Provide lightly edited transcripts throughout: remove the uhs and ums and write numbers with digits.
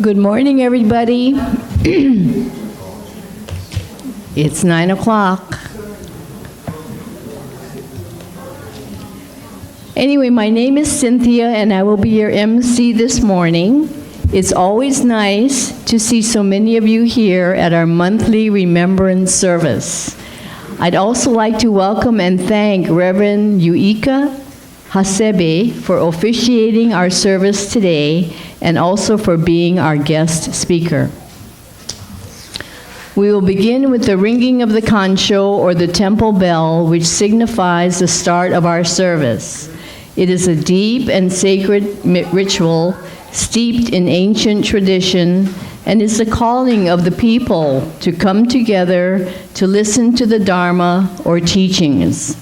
Good morning, everybody. It's 9 o'clock. Anyway, my name is Cynthia, and I will be your MC this morning. It's always nice to see so many of you here at our monthly Remembrance Service. I'd also like to welcome and thank Reverend Yuika Hasebe for officiating our service today and also for being our guest speaker. We will begin with the ringing of the Kansho, or the temple bell, which signifies the start of our service. It is a deep and sacred ritual steeped in ancient tradition and is the calling of the people to come together to listen to the Dharma or teachings.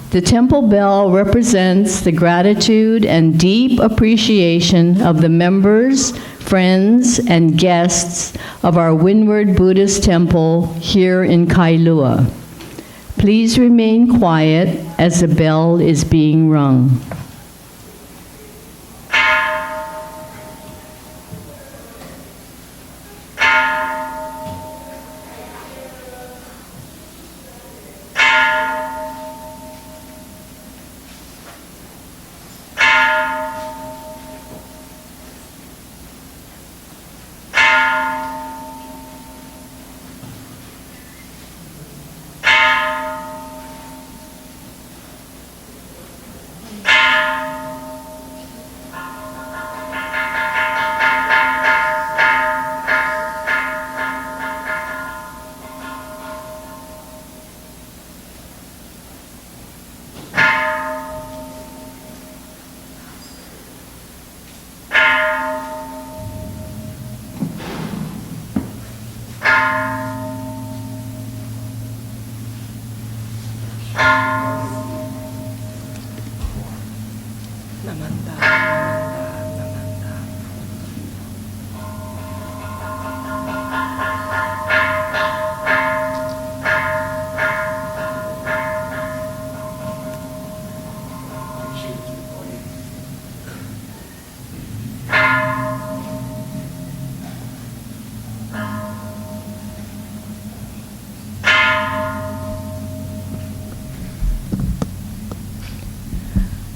The temple bell represents the gratitude and deep appreciation of the members, friends, and guests of our Windward Buddhist Temple here in Kailua. Please remain quiet as the bell is being rung.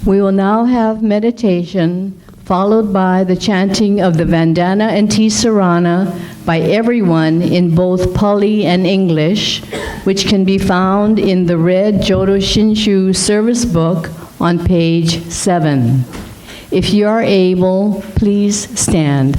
We will now have meditation, followed by the chanting of the Vandana Ti-Sarana by everyone in both Pali and English, which can be found in the red Jodo Shinshu service book on page 7. If you are able, please stand.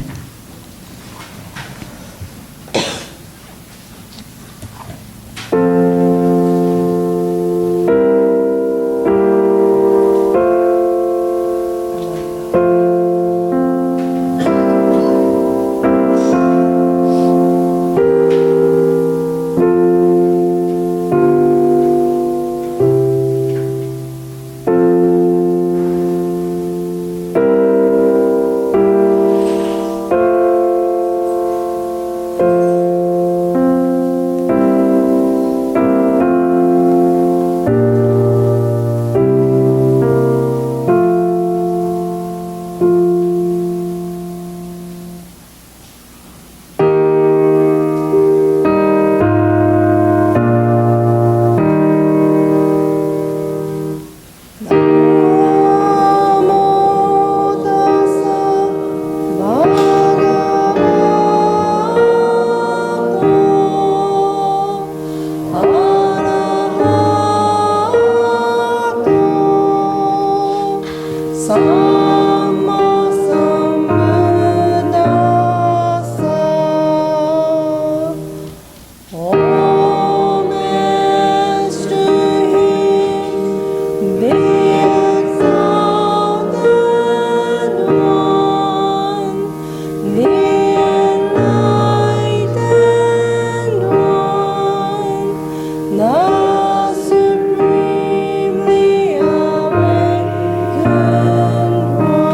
Supremely awakened one.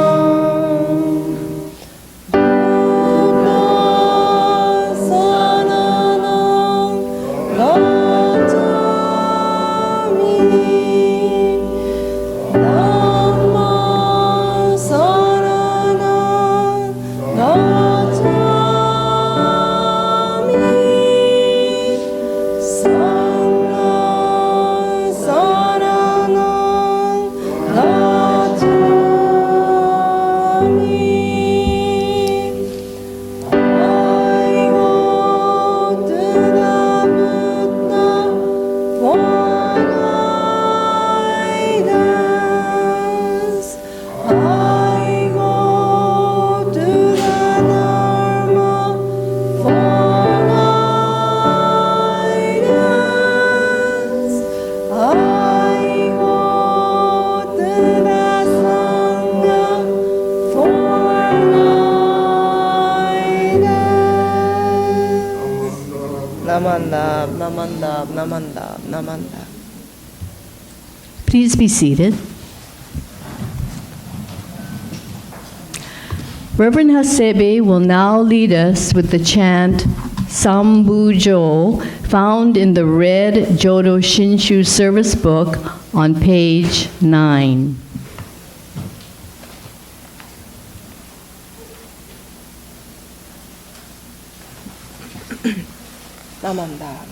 Namanda, Namanda, Namanda. Please be seated. Reverend Hasebe will now lead us with the chant Sambujo, found in the red Jodo Shinshu service book on page 9. Namanda.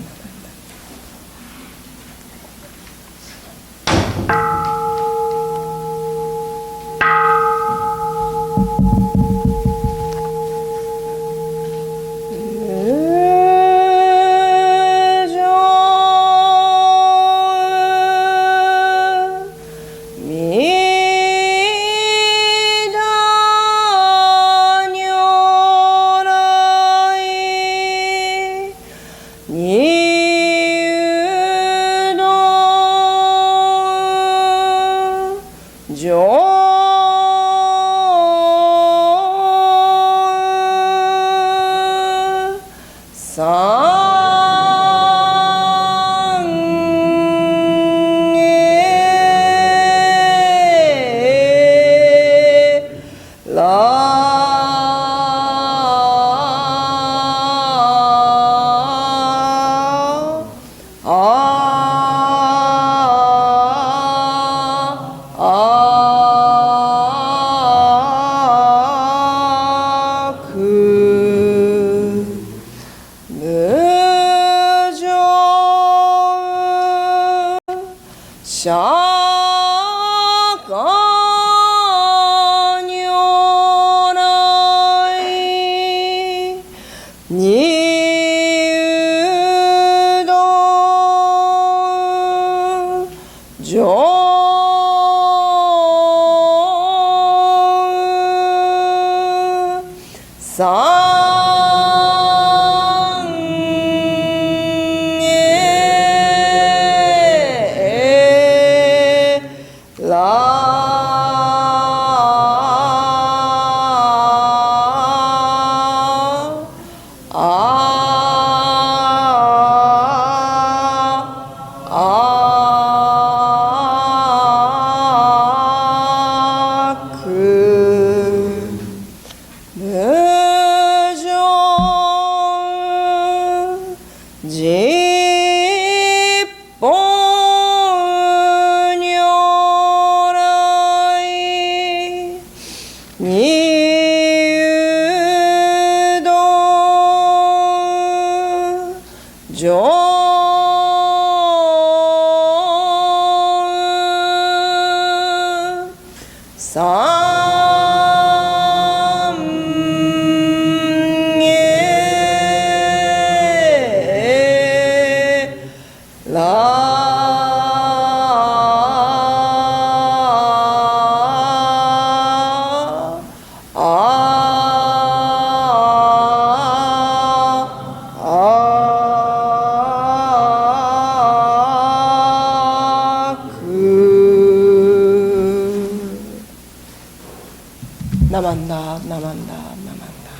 Namanda, Namanda, Namanda,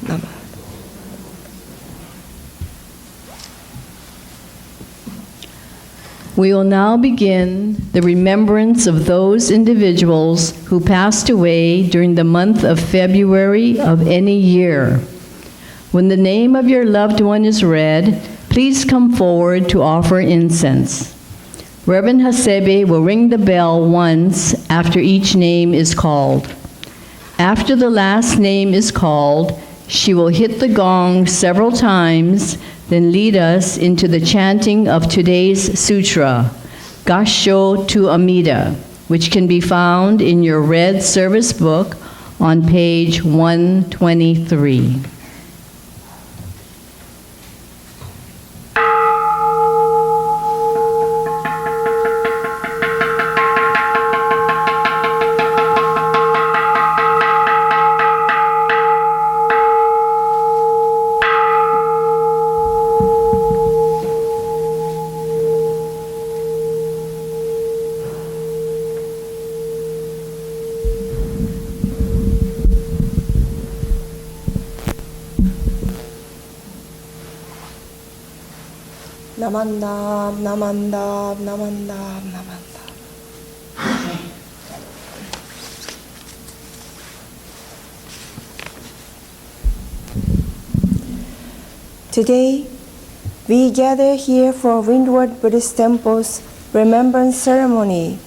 Namanda. We will now begin the remembrance of those individuals who passed away during the month of February of any year. When the name of your loved one is read, please come forward to offer incense. Reverend Hasebe will ring the bell once after each name is called. After the last name is called, she will hit the gong several times, then lead us into the chanting of today's sutra, Gassho To Amida, which can be found in your red service book on page 123. Namanda, namanda, namanda, namanda. Today, we gather here for Windward Buddhist Temple's Remembrance Ceremony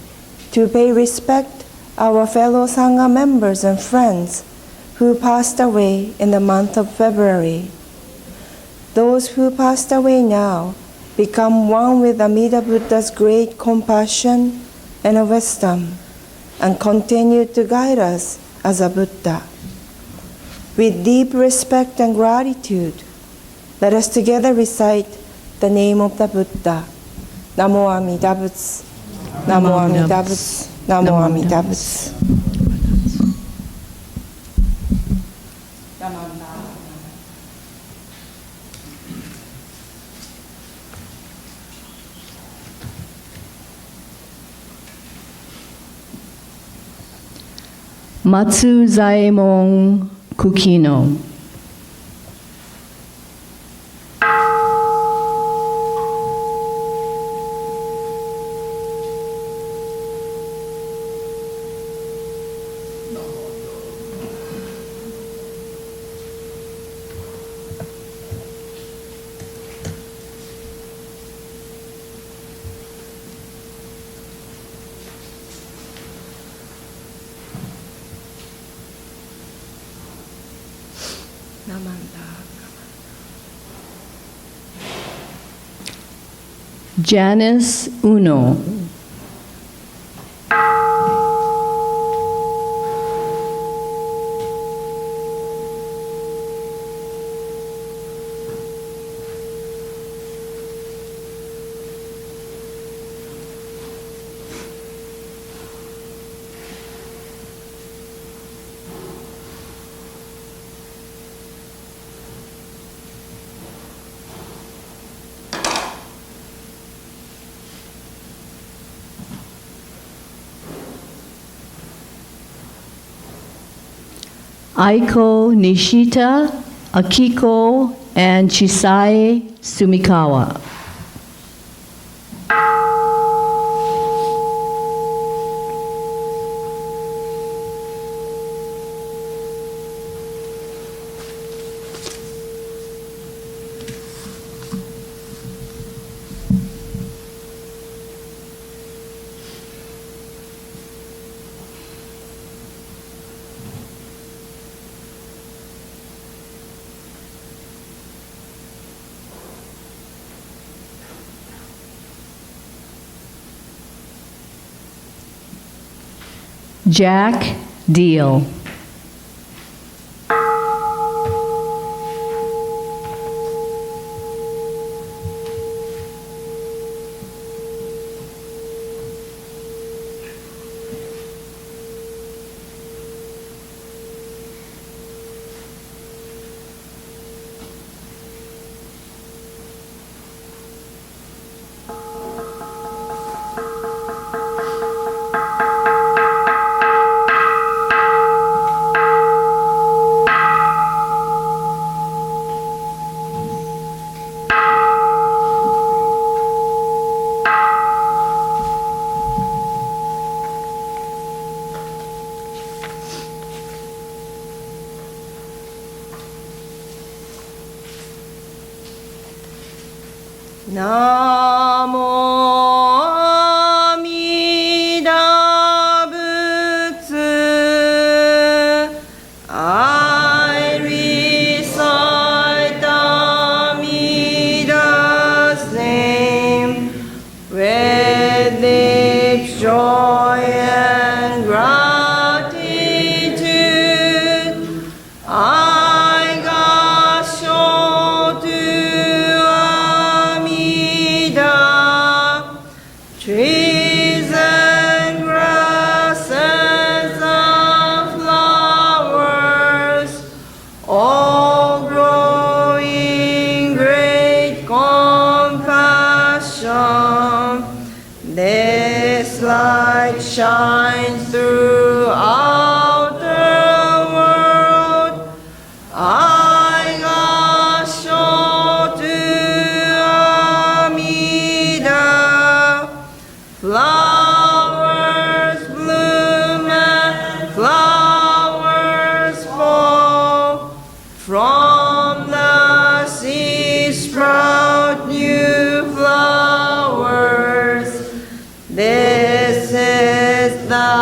to pay respect our fellow Sangha members and friends who passed away in the month of February. Those who passed away now become one with Amida Buddha's great compassion and wisdom and continue to guide us as a Buddha. With deep respect and gratitude, let us together recite the name of the Buddha. Namo Amida Butsu, Namo Amida Butsu, Namo Amida Butsu. Matsu Zaemon Kukino. Janice Uno. Aiko Nishita, Akiko, and Chisai Sumikawa. Jack Deal. Namo Amida Butsu. I recite Amida's name with deep joy and gratitude. I Gassho To Amida.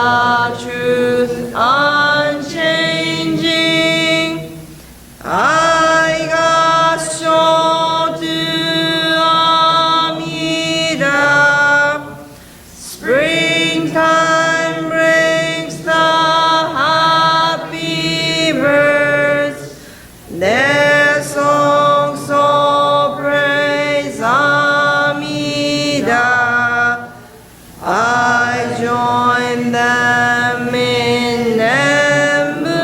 the truth unchanging. I Gassho To Amida. Springtime brings the happy birds. Their songs so praise Amida. I join them in Nembutsu.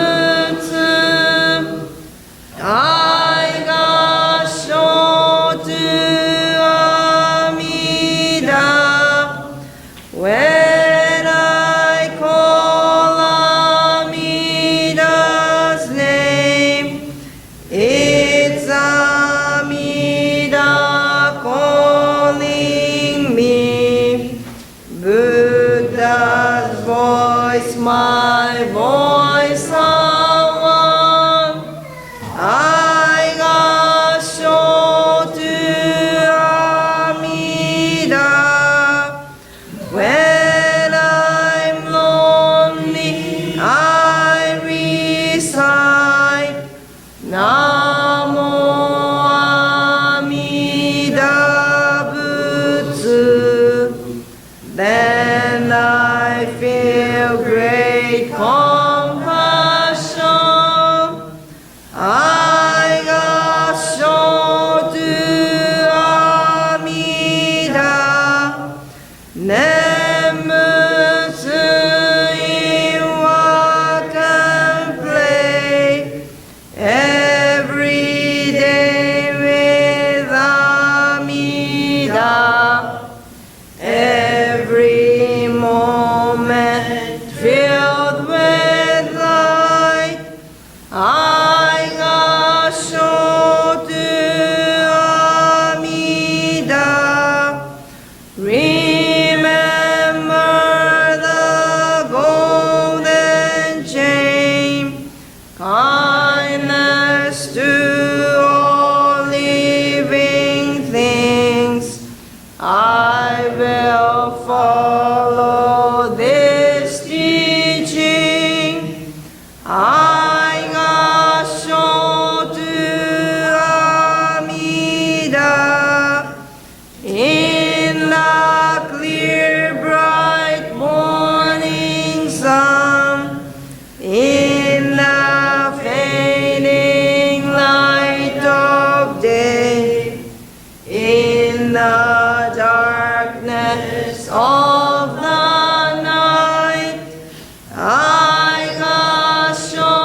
I Gassho To Amida. When I call Amida's name, it's Amida calling me. Buddha's voice, my voice, someone. I Gassho To Amida. When I'm lonely, I recite Namo Amida Butsu. Then I feel great compassion. I Gassho To Amida. Nembutsu in walk and play. Every day with Amida. Every moment filled with light. I Gassho To Amida. Remember the golden chain. Kindness to all living things. I will follow this teaching. I Gassho To Amida. In the clear bright morning sun, in the fading light of day, in the darkness of the night, I Gassho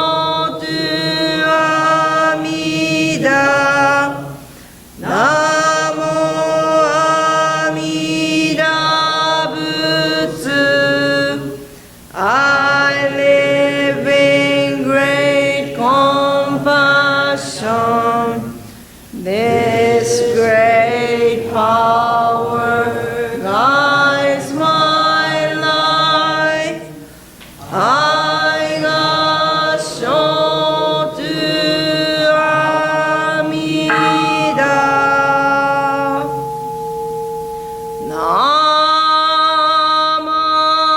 To Amida. Namo Amida Butsu. I live in great compassion. This great power guides my life. I Gassho To Amida.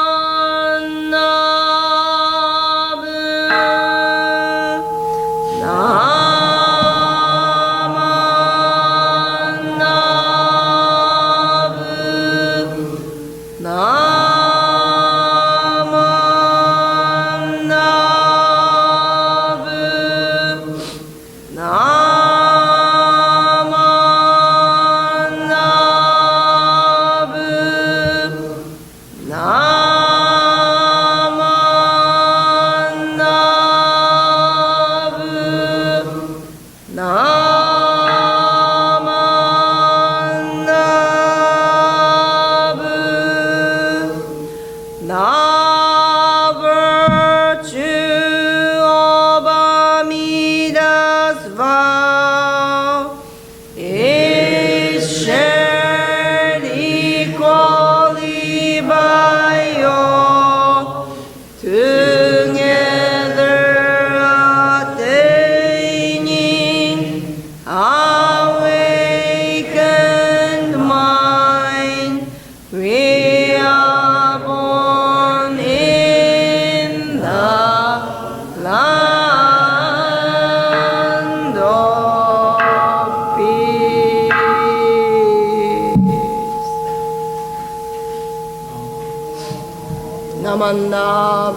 Naman Nabu. Naman Nabu. Naman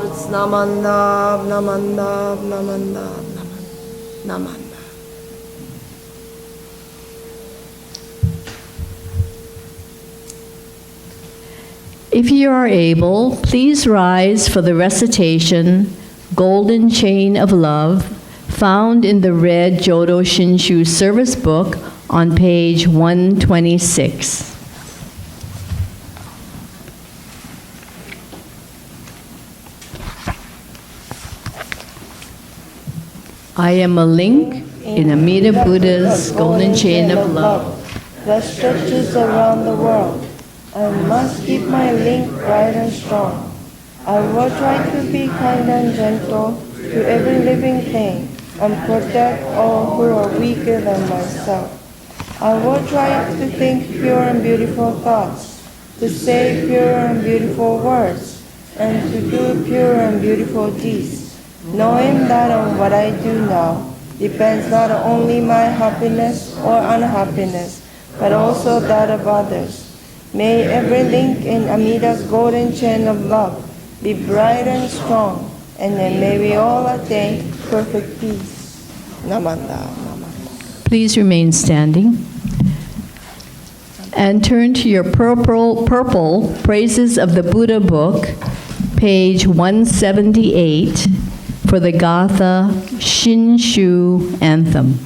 It's Namanda, Namanda, Namanda, Namanda. If you are able, please rise for the recitation, Golden Chain of Love, found in the red Jodo Shinshu Service Book on page 126. I am a link in Amida Buddha's golden chain of love that stretches around the world. I must keep my link bright and strong. I will try to be kind and gentle to every living thing and protect all who are weaker than myself. I will try to think pure and beautiful thoughts, to say pure and beautiful words, and to do pure and beautiful deeds, knowing that on what I do now depends not only my happiness or unhappiness, but also that of others. May every link in Amida's golden chain of love be bright and strong, and then may we all attain perfect peace. Namanda, Namanda. Please remain standing. And turn to your purple Praises of the Buddha book, page 178, for the Gatha Shinshu Anthem.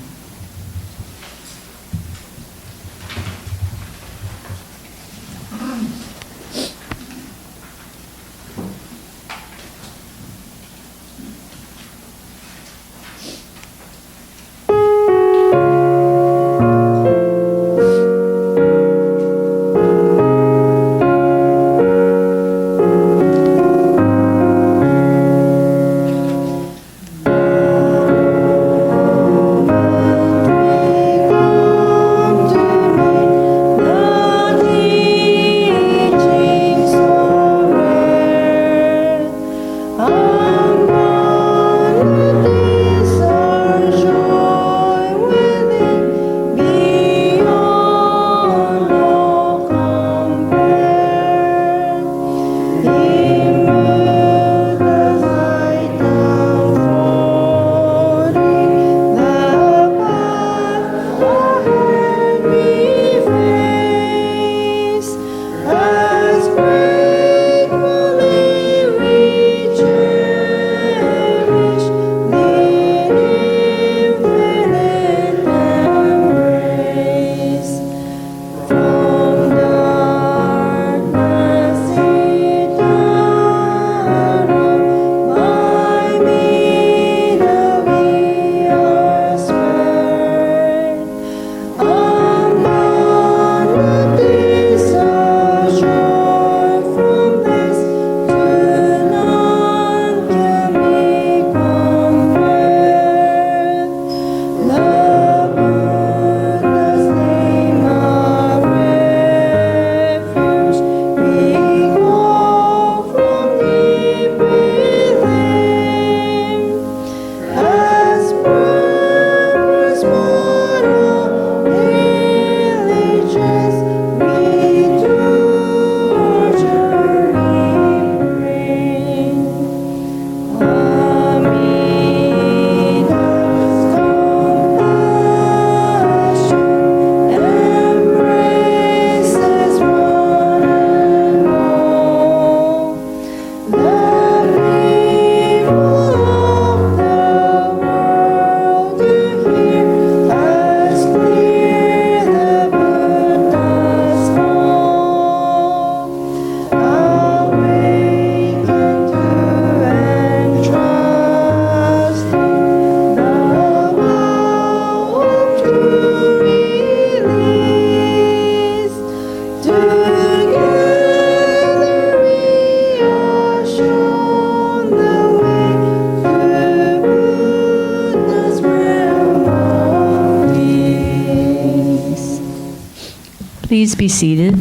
Please be seated.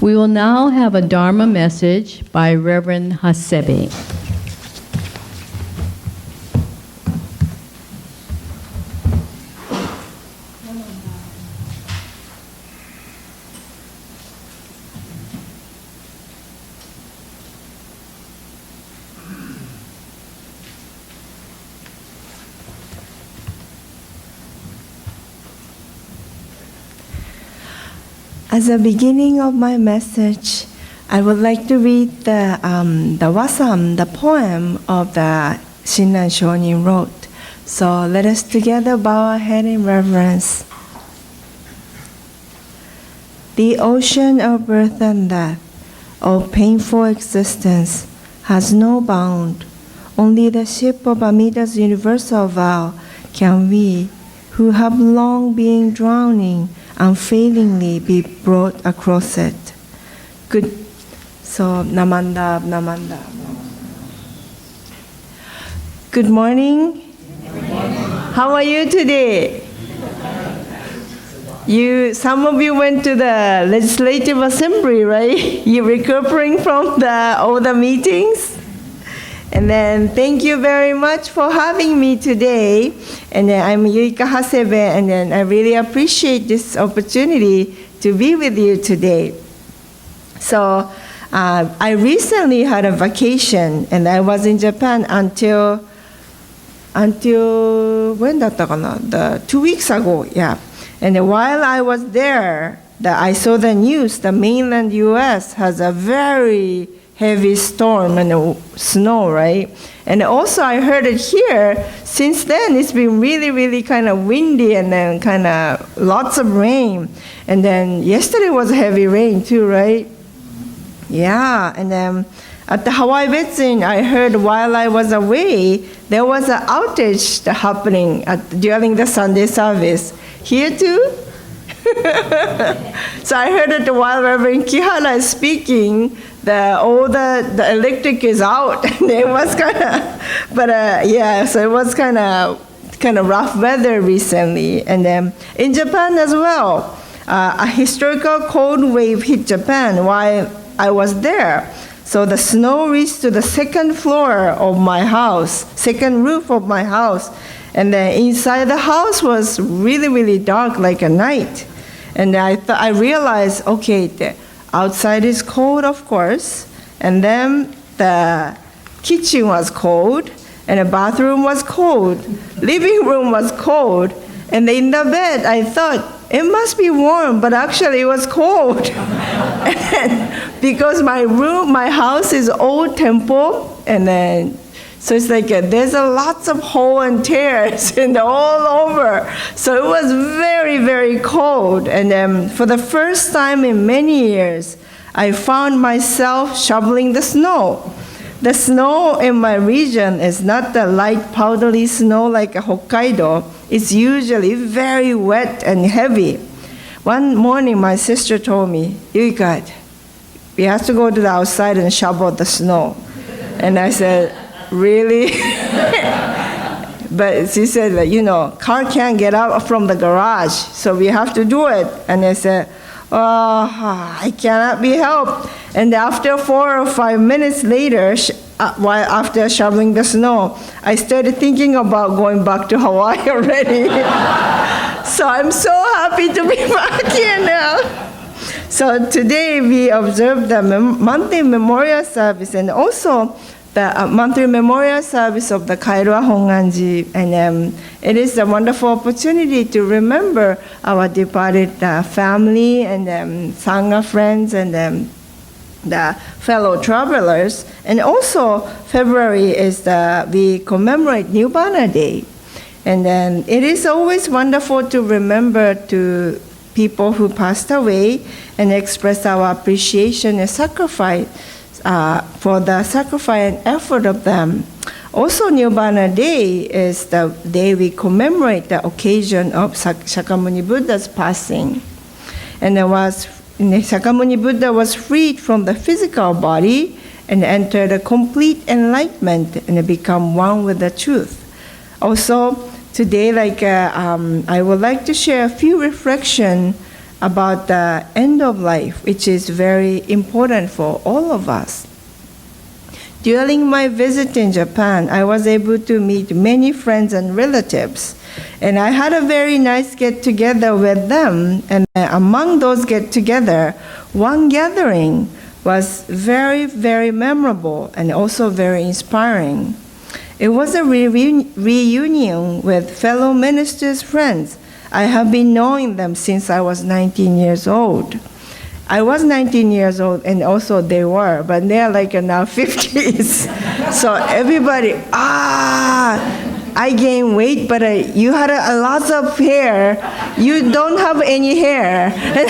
We will now have a Dharma message by Reverend Hasebe. As a beginning of my message, I would like to read the wasam, the poem of the Shinran Shonin wrote. So let us together bow our head in reverence. The ocean of birth and death, of painful existence, has no bound. Only the ship of Amida's universal vow can we, who have long been drowning, unfailingly be brought across it. Good. So, namanda, namanda. Good morning. How are you today? Some of you went to the Legislative Assembly, right? You're recovering from all the meetings? And then thank you very much for having me today. And then I'm Yuika Hasebe, and then I really appreciate this opportunity to be with you today. So I recently had a vacation, and I was in Japan until when the 2 weeks ago, yeah. And then while I was there, I saw the news. The mainland U.S. has a very heavy storm and snow, right? And also I heard it here. Since then, it's been really, really kind of windy and then kind of lots of rain. And then yesterday was heavy rain too, right? Yeah, and then at the Hawaii Betsuin, I heard while I was away, there was an outage happening during the Sunday service. Here too? So I heard it while Reverend Kihara is speaking, all the electric is out. And it was kind of, but yeah, so it was kind of rough weather recently. And then in Japan as well, a historical cold wave hit Japan while I was there. So the snow reached to the second floor of my house, second roof of my house. And then inside the house was really, really dark, like a night. And I realized, okay, the outside is cold, of course, and then the kitchen was cold, and the bathroom was cold, living room was cold, and in the bed, I thought, it must be warm, but actually it was cold. And because my house is old temple, and then so it's like there's lots of hole and tears and all over. So it was very, very cold. And then for the first time in many years, I found myself shoveling the snow. The snow in my region is not the light powdery snow like Hokkaido. It's usually very wet and heavy. One morning, my sister told me, Yuika, we have to go to the outside and shovel the snow. And I said, really? But she said, car can't get out from the garage, so we have to do it. And I said, oh, I cannot be helped. And after 4 or 5 minutes later, while after shoveling the snow, I started thinking about going back to Hawaii already. So I'm so happy to be back here now. So today we observed the monthly memorial service and also the monthly memorial service of the Kailua Hongwanji, and it is a wonderful opportunity to remember our departed family and Sangha friends and the fellow travelers. And also February is we commemorate Nibbana Day, and it is always wonderful to remember to people who passed away and express our appreciation and sacrifice for the sacrifice and effort of them. Also, Nibbana Day is the day we commemorate the occasion of Shakyamuni Buddha's passing. And Shakyamuni Buddha was freed from the physical body and entered a complete enlightenment and become one with the truth. Also, today, I would like to share a few reflections about the end of life, which is very important for all of us. During my visit in Japan, I was able to meet many friends and relatives, and I had a very nice get-together with them. And among those get-together, one gathering was very, very memorable and also very inspiring. It was a reunion with fellow ministers' friends. I have been knowing them since I was 19 years old. I was 19 years old, and also they were, but they're like now 50s. So everybody, I gained weight, but you had a lot of hair. You don't have any hair. And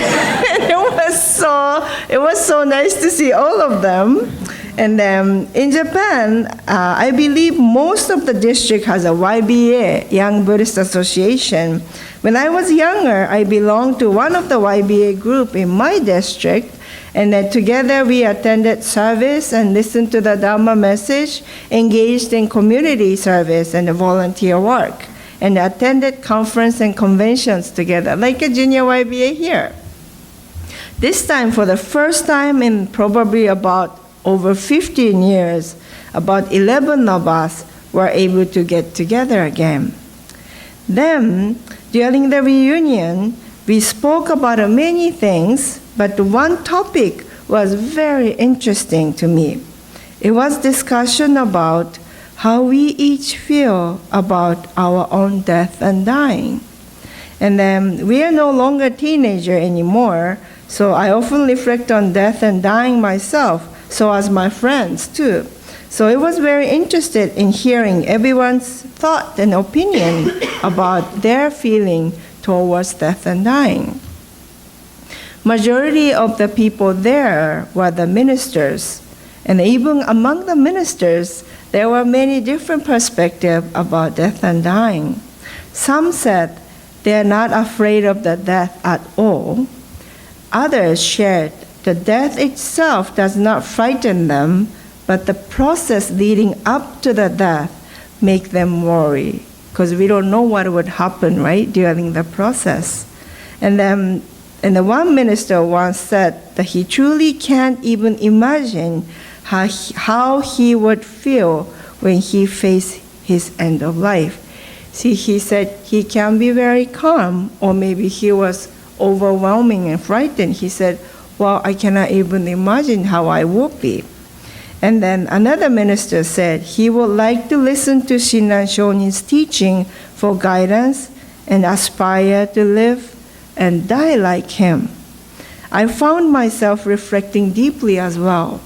it was so nice to see all of them. And then in Japan, I believe most of the district has a YBA, Young Buddhist Association. When I was younger, I belonged to one of the YBA group in my district, and then together we attended service and listened to the Dharma message, engaged in community service and volunteer work, and attended conference and conventions together, like a junior YBA here. This time, for the first time in probably about over 15 years, about 11 of us were able to get together again. Then, during the reunion, we spoke about many things, but one topic was very interesting to me. It was discussion about how we each feel about our own death and dying. And then we are no longer teenager anymore, so I often reflect on death and dying myself, so as my friends too. So it was very interested in hearing everyone's thought and opinion about their feeling towards death and dying. Majority of the people there were the ministers, and even among the ministers, there were many different perspectives about death and dying. Some said they are not afraid of the death at all. Others shared that death itself does not frighten them, but the process leading up to the death make them worry, because we don't know what would happen, right, during the process. And the one minister once said that he truly can't even imagine how he would feel when he faced his end of life. See, he said he can be very calm, or maybe he was overwhelming and frightened. He said, well, I cannot even imagine how I would be. And then another minister said he would like to listen to Shinran Shonin's teaching for guidance and aspire to live and die like him. I found myself reflecting deeply as well.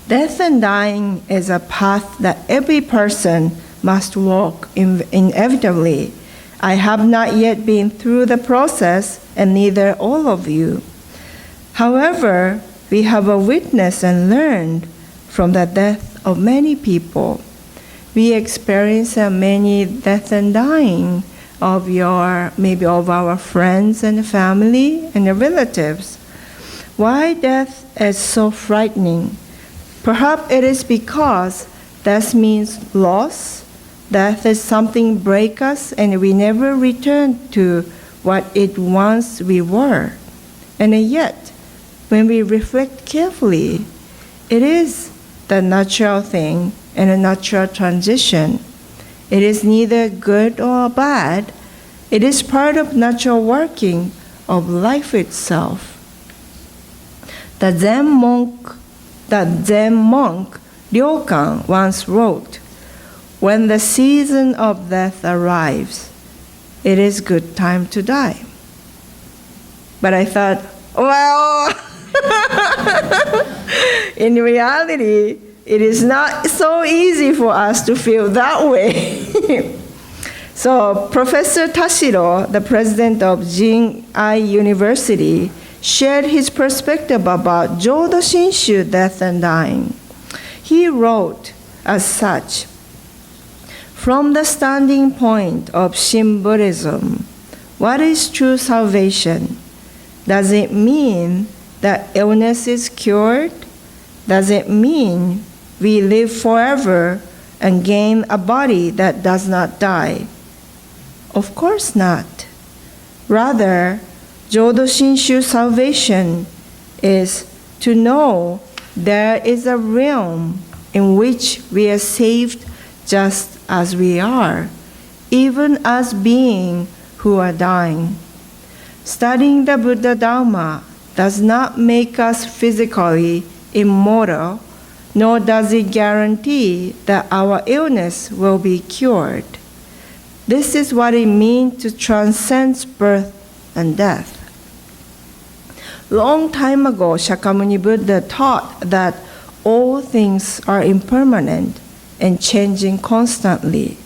Death and dying is a path that every person must walk inevitably. I have not yet been through the process, and neither all of you. However, we have witnessed and learned from the death of many people. We experience many death and dying of maybe of our friends and family and relatives. Why death is so frightening? Perhaps it is because death means loss. Death is something break us, and we never return to what it once we were. And yet, when we reflect carefully, it is the natural thing and a natural transition. It is neither good or bad. It is part of natural working of life itself. The Zen monk Ryokan once wrote, "When the season of death arrives, it is good time to die." But I thought, well, in reality, it is not so easy for us to feel that way. So Professor Tashiro, the president of Jin-ai University, shared his perspective about Jodo Shinshu, death and dying. He wrote as such, "From the standing point of Shin Buddhism, what is true salvation? Does it mean that illness is cured? Does it mean we live forever and gain a body that does not die? Of course not. Rather, Jodo Shinshu salvation is to know there is a realm in which we are saved just as we are, even as beings who are dying. Studying the Buddha Dharma does not make us physically immortal, nor does it guarantee that our illness will be cured. This is what it means to transcend birth and death. Long time ago, Shakyamuni Buddha taught that all things are impermanent and changing constantly.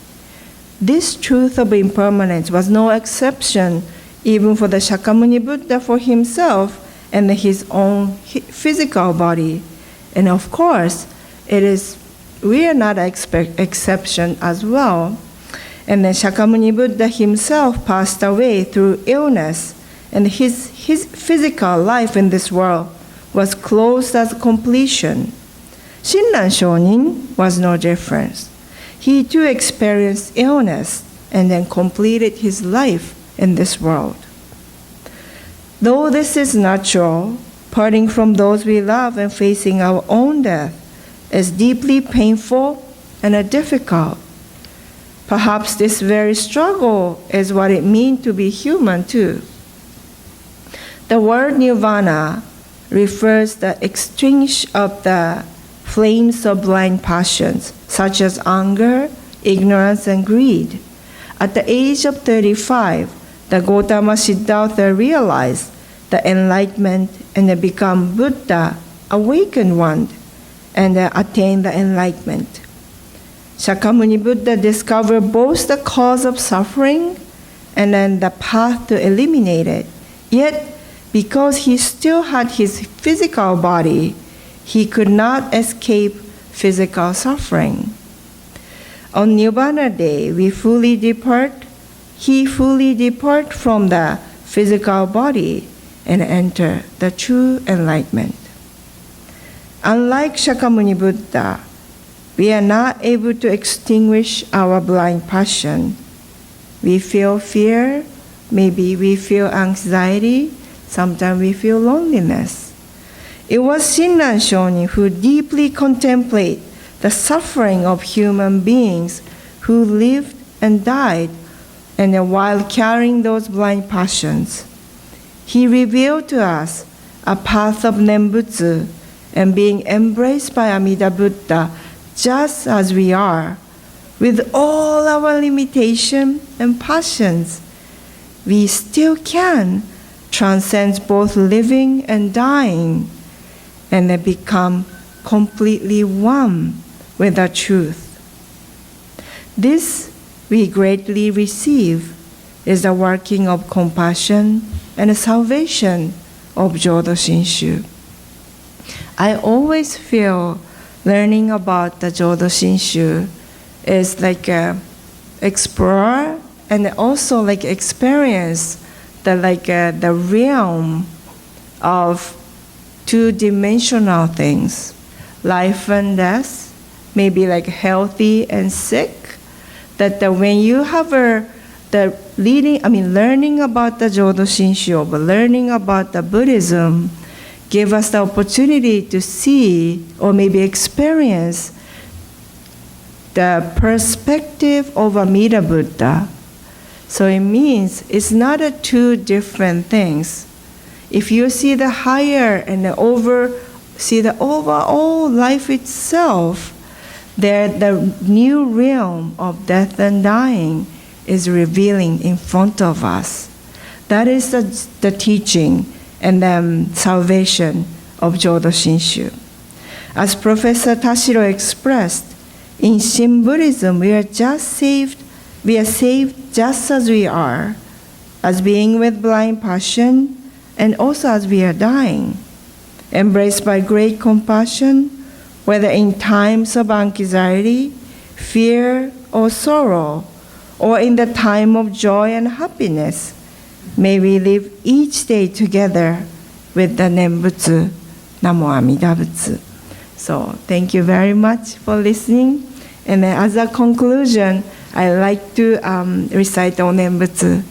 This truth of impermanence was no exception even for the Shakyamuni Buddha for himself and his own physical body. And of course, we are not an exception as well. And then Shakyamuni Buddha himself passed away through illness, and his physical life in this world was close as completion. Shinran Shonin was no different. He too experienced illness and then completed his life in this world. Though this is natural, parting from those we love and facing our own death is deeply painful and difficult. Perhaps this very struggle is what it means to be human too. The word nirvana refers to the extinction of the flames of blind passions, such as anger, ignorance, and greed. At the age of 35, the Gautama Siddhartha realized the enlightenment and become Buddha, awakened one, and attained the enlightenment. Shakyamuni Buddha discovered both the cause of suffering and then the path to eliminate it. Yet, because he still had his physical body, he could not escape physical suffering. On Nibbana Day, he fully depart from the physical body and enter the true enlightenment. Unlike Shakyamuni Buddha, we are not able to extinguish our blind passion. We feel fear, maybe we feel anxiety, sometimes we feel loneliness. It was Shinran Shonin who deeply contemplated the suffering of human beings who lived and died, and while carrying those blind passions, he revealed to us a path of Nembutsu and being embraced by Amida Buddha just as we are, with all our limitations and passions. We still can transcend both living and dying and then become completely one with the truth. This we greatly receive is the working of compassion and the salvation of Jodo Shinshu. I always feel learning about the Jodo Shinshu is like explore and also like experience the realm of two-dimensional things, life and death, maybe like healthy and sick. That when you have learning about the Jodo Shinshu, but learning about the Buddhism, give us the opportunity to see or maybe experience the perspective of Amida Buddha. So it means it's not two different things. If you see the higher and see the overall life itself, the new realm of death and dying is revealing in front of us. That is the teaching and salvation of Jodo Shinshu. As Professor Tashiro expressed, in Shin Buddhism, we are saved just as we are, as being with blind passion, and also as we are dying, embraced by great compassion, whether in times of anxiety, fear, or sorrow, or in the time of joy and happiness. May we live each day together with the Nembutsu, Namo Amida Butsu. So thank you very much for listening. And then as a conclusion, I like to recite the Nembutsu.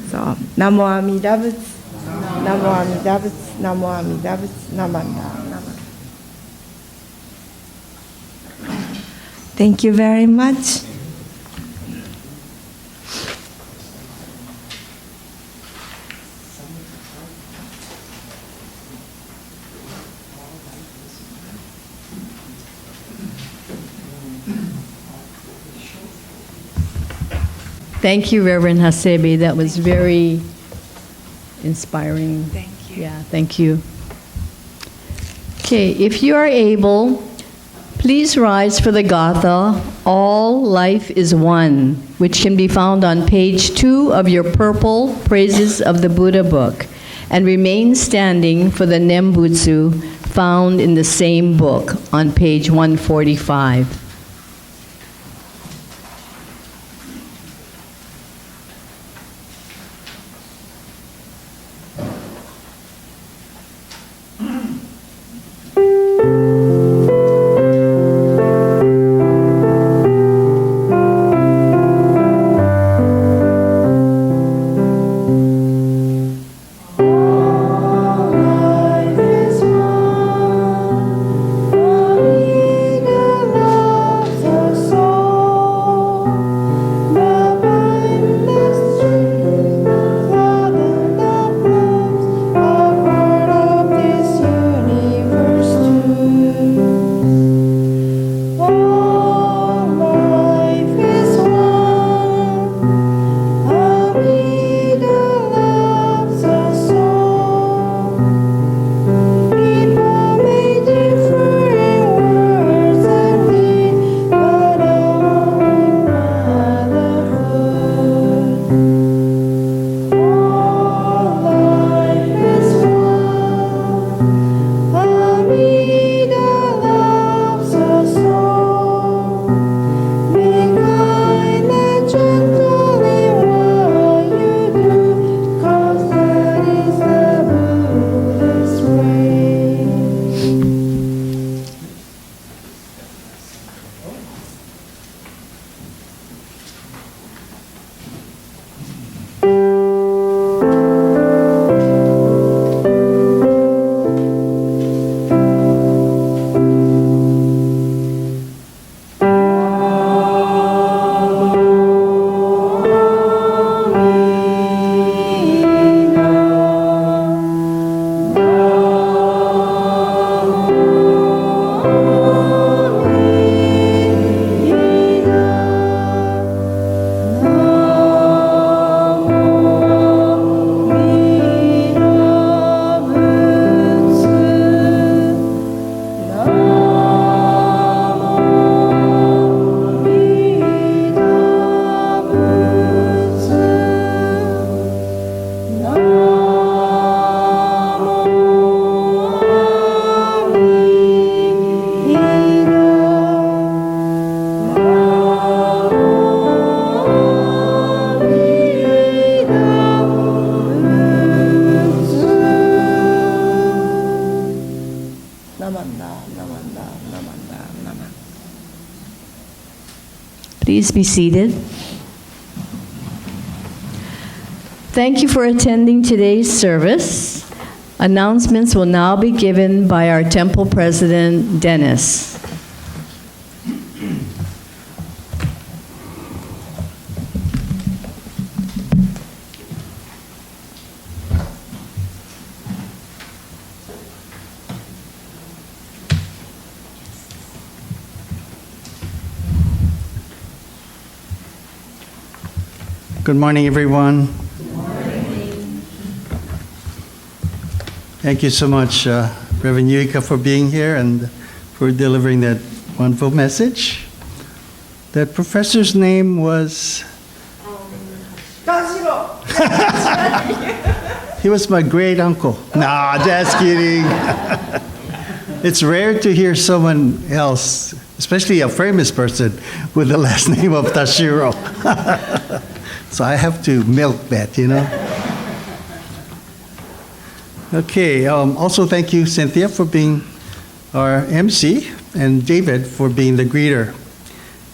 So Namo Amida Butsu, Namo Amida Butsu, Namo Amida Butsu, Namanda. Thank you very much. Thank you, Reverend Hasebe. That was very inspiring. Thank you. Yeah, thank you. Okay, if you are able, please rise for the Gatha, All Life is One, which can be found on page 2 of your purple Praises of the Buddha book, and remain standing for the Nembutsu found in the same book on page 145. Please be seated. Thank you for attending today's service. Announcements will now be given by our temple president, Dennis. Good morning, everyone. Good morning. Thank you so much, Reverend Yuika, for being here and for delivering that wonderful message. That professor's name was? Gassho. He was my great uncle. Nah, just kidding. It's rare to hear someone else, especially a famous person, with the last name of Tashiro. So I have to milk that, you know. Okay, also thank you, Cynthia, for being our MC, and David for being the greeter,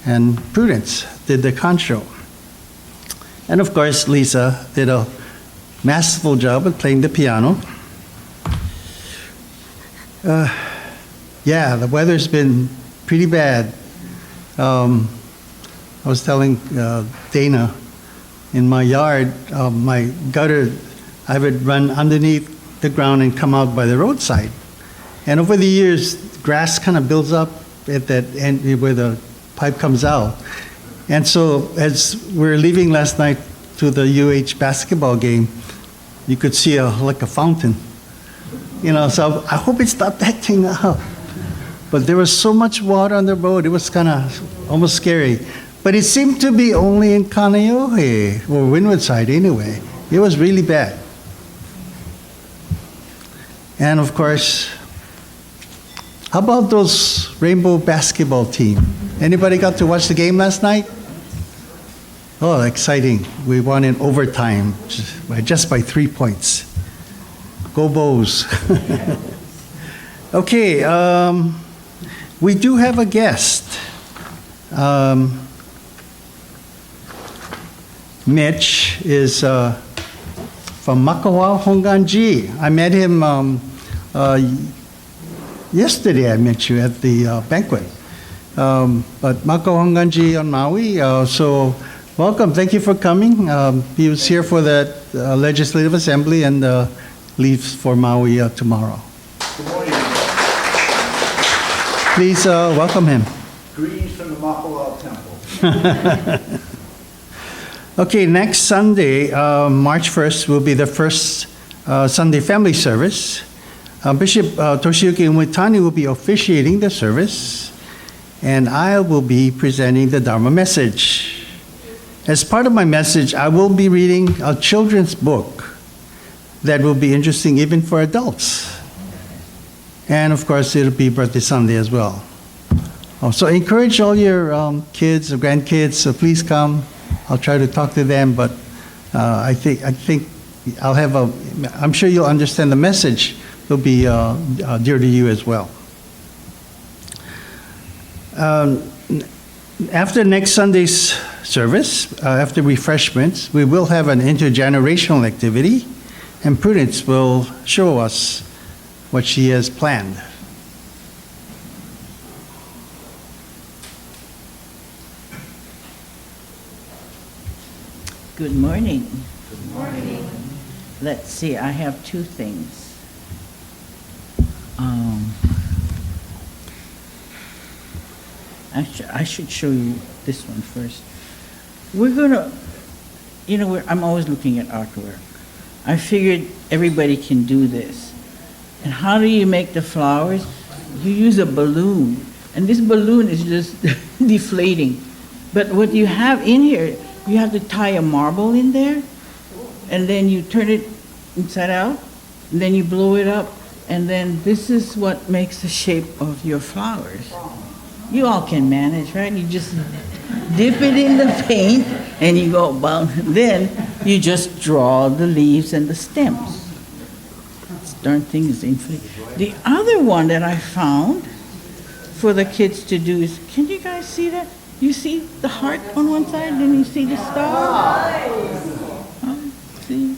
and Prudence did the Kansho. And of course, Lisa did a masterful job at playing the piano. Yeah, the weather's been pretty bad. I was telling Dana, in my yard, my gutter, I would run underneath the ground and come out by the roadside. And over the years, grass kind of builds up at that end where the pipe comes out. And so as we were leaving last night to the UH basketball game, you could see like a fountain So I hope it's not acting up. But there was so much water on the road, it was kind of almost scary. But it seemed to be only in Kaneohe, or Windward side anyway. It was really bad. And of course, how about those rainbow basketball team? Anybody got to watch the game last night? Oh, exciting. We won in overtime, just by 3 points. Go Bows. Okay, we do have a guest. Mitch is from Makawa, Hongwanji. I met him yesterday. I met you at the banquet. But Makawa, Hongwanji on Maui. So welcome. Thank you for coming. He was here for the Legislative Assembly and leaves for Maui tomorrow. Good morning. Please welcome him. Greetings from the Makawa Temple. Okay, next Sunday, March 1st, will be the first Sunday family service. Bishop Toshiyuki Umitani will be officiating the service, and I will be presenting the Dharma message. As part of my message, I will be reading a children's book that will be interesting even for adults. And of course, it'll be Birthday Sunday as well. So encourage all your kids or grandkids, so please come. I'll try to talk to them, but I think I'll have I'm sure you'll understand the message will be dear to you as well. After next Sunday's service, after refreshments, we will have an intergenerational activity, and Prudence will show us what she has planned. Good morning. Good morning. Let's see, I have two things. I should show you this one first. We're gonna, I'm always looking at artwork. I figured everybody can do this. And how do you make the flowers? You use a balloon, and this balloon is just deflating. But what you have in here, you have to tie a marble in there, and then you turn it inside out, and then you blow it up, and then this is what makes the shape of your flowers. You all can manage, right? You just dip it in the paint, and you go about. Then you just draw the leaves and the stems. This darn thing is inflated. The other one that I found for the kids to do is, can you guys see that? You see the heart on one side, then you see the star. See?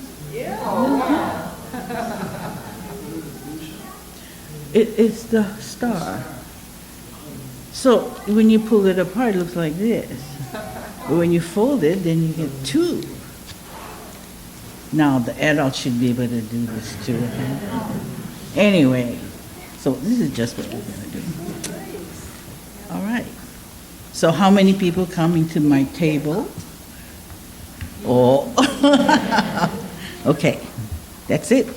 It's the star. So when you pull it apart, it looks like this. But when you fold it, then you get two. Now the adult should be able to do this too. Anyway, so this is just what we're going to do. All right. So how many people coming to my table? Oh, okay, that's it.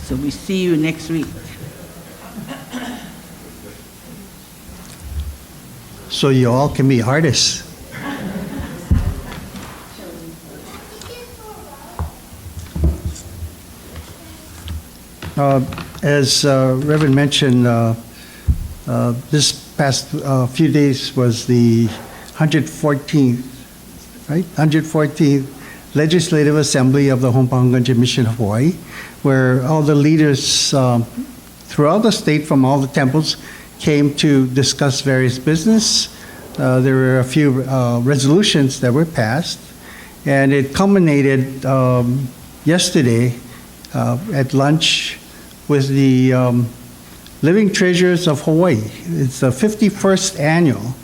So we see you next week. So you all can be artists. As Reverend mentioned, this past few days was the 114th, right? 114th Legislative Assembly of the Honpa Hongwanji Mission of Hawaii, where all the leaders throughout the state from all the temples came to discuss various business. There were a few resolutions that were passed, and it culminated yesterday at lunch with the Living Treasures of Hawaii. It's the 51st annual,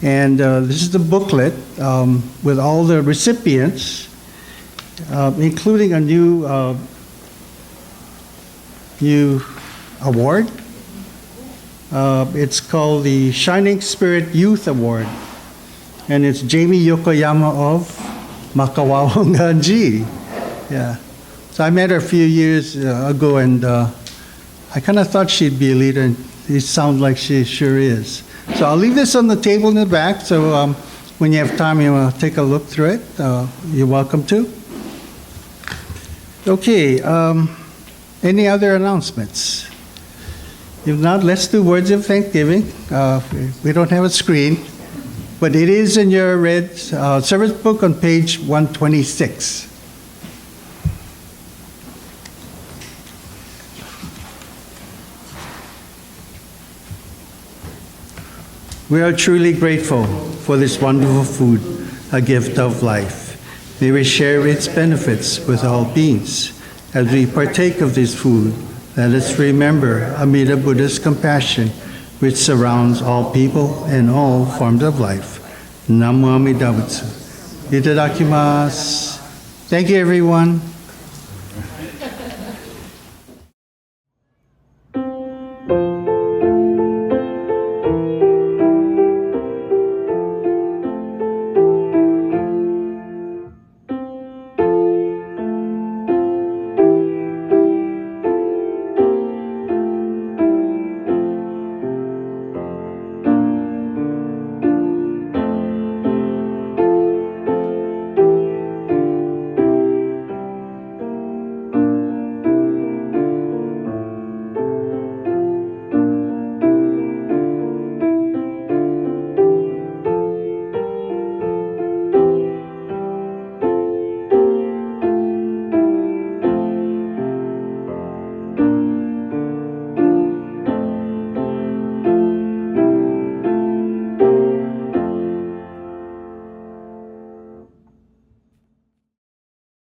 and this is the booklet with all the recipients, including a new award. It's called the Shining Spirit Youth Award, and it's Jamie Yokoyama of Makawa Hongwanji. Yeah. So I met her a few years ago, and I kind of thought she'd be a leader, and it sounds like she sure is. So I'll leave this on the table in the back, so when you have time, you want to take a look through it. You're welcome to. Okay, any other announcements? If not, let's do words of thanksgiving. We don't have a screen, but it is in your red service book on page 126. We are truly grateful for this wonderful food, a gift of life. May we share its benefits with all beings. As we partake of this food, let us remember Amida Buddhist compassion, which surrounds all people and all forms of life. Namo Amida Butsu. Itadakimasu. Thank you, everyone.